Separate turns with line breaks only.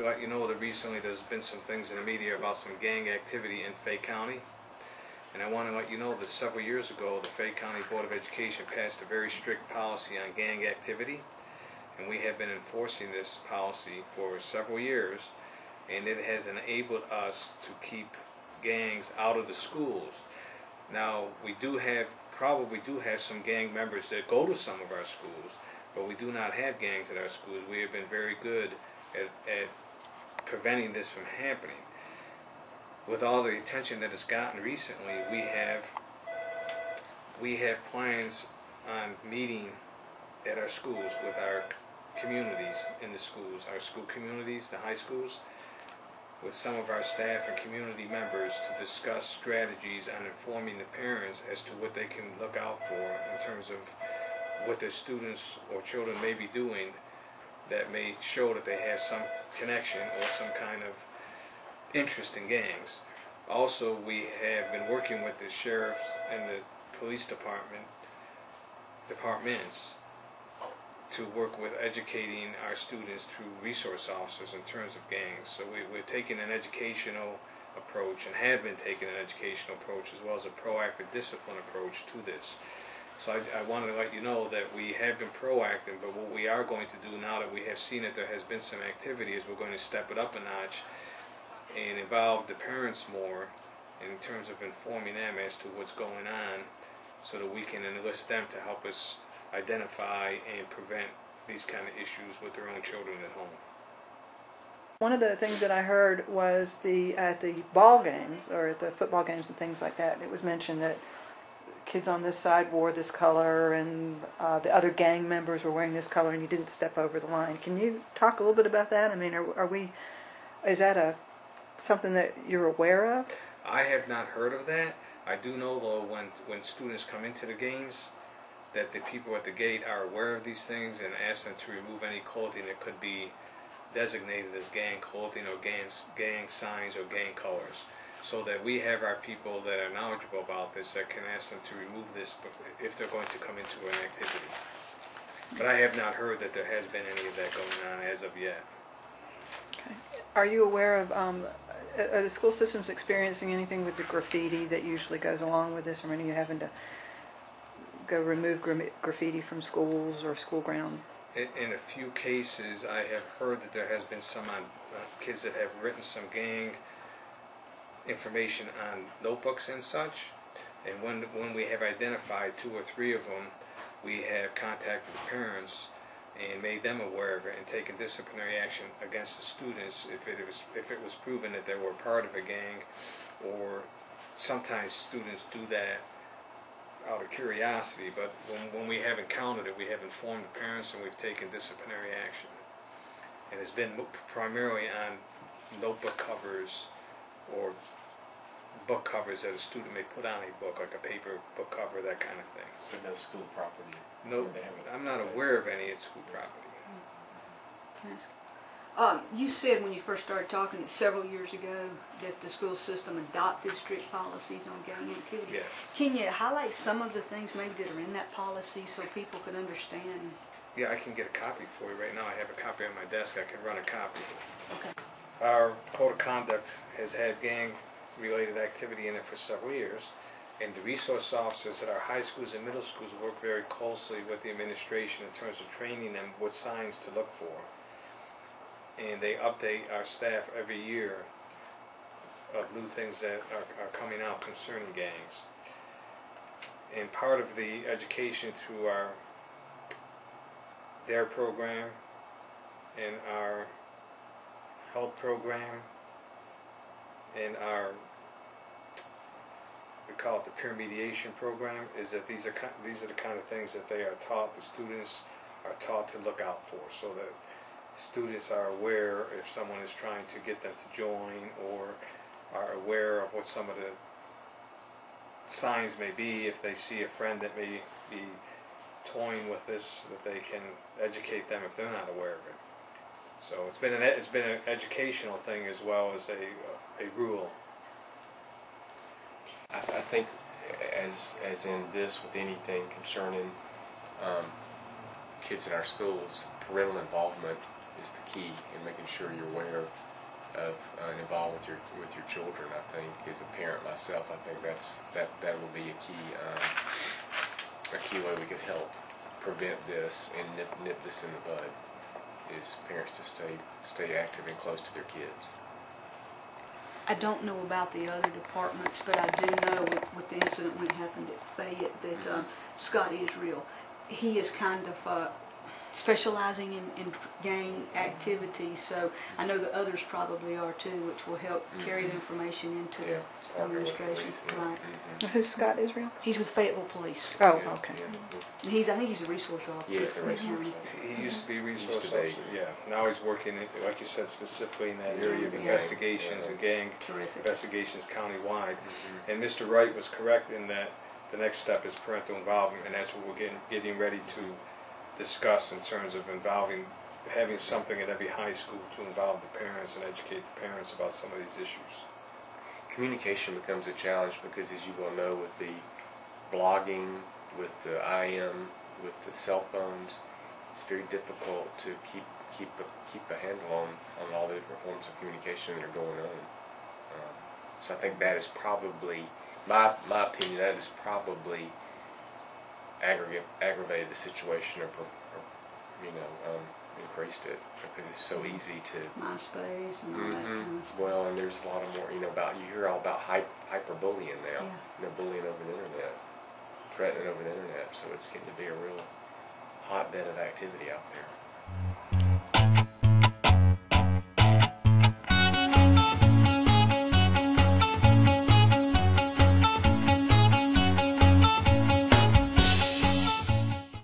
to let you know that recently there's been some things in the media about some gang activity in Fayette County. And I want to let you know that several years ago, the Fayette County Board of Education passed a very strict policy on gang activity. And we have been enforcing this policy for several years. And it has enabled us to keep gangs out of the schools. Now, we probably do have some gang members that go to some of our schools, but we do not have gangs at our schools. We have been very good at preventing this from happening. With all the attention that it's gotten recently, we have plans on meeting at our schools with our communities in the schools, our school communities, the high schools, with some of our staff and community members to discuss strategies on informing the parents as to what they can look out for in terms of what their students or children may be doing that may show that they have some connection or some kind of interest in gangs. Also, we have been working with the sheriffs and the police departments to work with educating our students through resource officers in terms of gangs. So we're taking an educational approach and have been taking an educational approach as well as a proactive discipline approach to this. So I wanted to let you know that we have been proactive, but what we are going to do now that we have seen that there has been some activity is we're going to step it up a notch and involve the parents more in terms of informing them as to what's going on so that we can enlist them to help us identify and prevent these kind of issues with their own children at home.
One of the things that I heard was at the ball games or at the football games and things like that, it was mentioned that kids on this side wore this color and the other gang members were wearing this color and you didn't step over the line. Can you talk a little bit about that? I mean, is that something that you're aware of?
I have not heard of that. I do know though when students come into the games that the people at the gate are aware of these things and ask them to remove any clothing that could be designated as gang clothing or gang signs or gang colors, so that we have our people that are knowledgeable about this that can ask them to remove this if they're going to come into an activity. But I have not heard that there has been any of that going on as of yet.
Okay. Are you aware of, are the school systems experiencing anything with the graffiti that usually goes along with this, or any of you having to go remove graffiti from schools or school ground?
In a few cases, I have heard that there has been some on kids that have written some gang information on notebooks and such. And when we have identified 2 or 3 of them, we have contacted the parents and made them aware of it and taken disciplinary action against the students if it was proven that they were part of a gang. Or sometimes students do that out of curiosity, but when we have encountered it, we have informed the parents and we've taken disciplinary action. And it's been primarily on notebook covers or book covers that a student may put on a book, like a paper book cover, that kind of thing.
But no school property?
No, I'm not aware of any at school property.
Can I ask? You said when you first started talking several years ago that the school system adopted strict policies on gang activity.
Yes.
Can you highlight some of the things maybe that are in that policy so people can understand?
Yeah, I can get a copy for you right now. I have a copy on my desk. I can run a copy.
Okay.
Our code of conduct has had gang-related activity in it for several years, and the resource officers at our high schools and middle schools work very closely with the administration in terms of training them what signs to look for. And they update our staff every year of new things that are coming out concerning gangs. And part of the education through our DARE program and our health program and our, we call it the peer mediation program, is that these are the kind of things that they are taught, the students are taught to look out for, so that students are aware if someone is trying to get them to join, or are aware of what some of the signs may be if they see a friend that may be toying with this, that they can educate them if they're not aware of it. So it's been an educational thing as well as a rule.
I think as in this with anything concerning kids in our schools, parental involvement is the key in making sure you're aware of and involved with your children. I think as a parent myself, I think that will be a key way we could help prevent this and nip this in the bud. Is parents to stay active and close to their kids.
I don't know about the other departments, but I do know with the incident when it happened at Fayette that Scott Israel, he is kind of specializing in gang activities, so I know the others probably are too, which will help carry the information into the administration. Right.
Who's Scott Israel?
He's with Fayetteville Police.
Oh, okay.
I think he's a resource officer.
Yes, the resource
He used to be a resource
Used to be.
officer, yeah. Now he's working, like you said, specifically in that area of
Yeah.
investigations and gang
Terrific.
investigations countywide. And Mr. Wright was correct in that the next step is parental involvement, and that's what we're getting ready to discuss in terms of having something at every high school to involve the parents and educate the parents about some of these issues.
Communication becomes a challenge because, as you well know, with the blogging, with the IM, with the cell phones, it's very difficult to keep a handle on all the different forms of communication that are going on. So I think that is probably, my opinion, that is probably aggravated the situation or increased it because it's so easy to
MySpace and all that kind of stuff.
well, and there's a lot of more you hear all about hyperbullying now.
Yeah.
They're bullying over the internet, threatening over the internet, so it's getting to be a real hotbed of activity out there.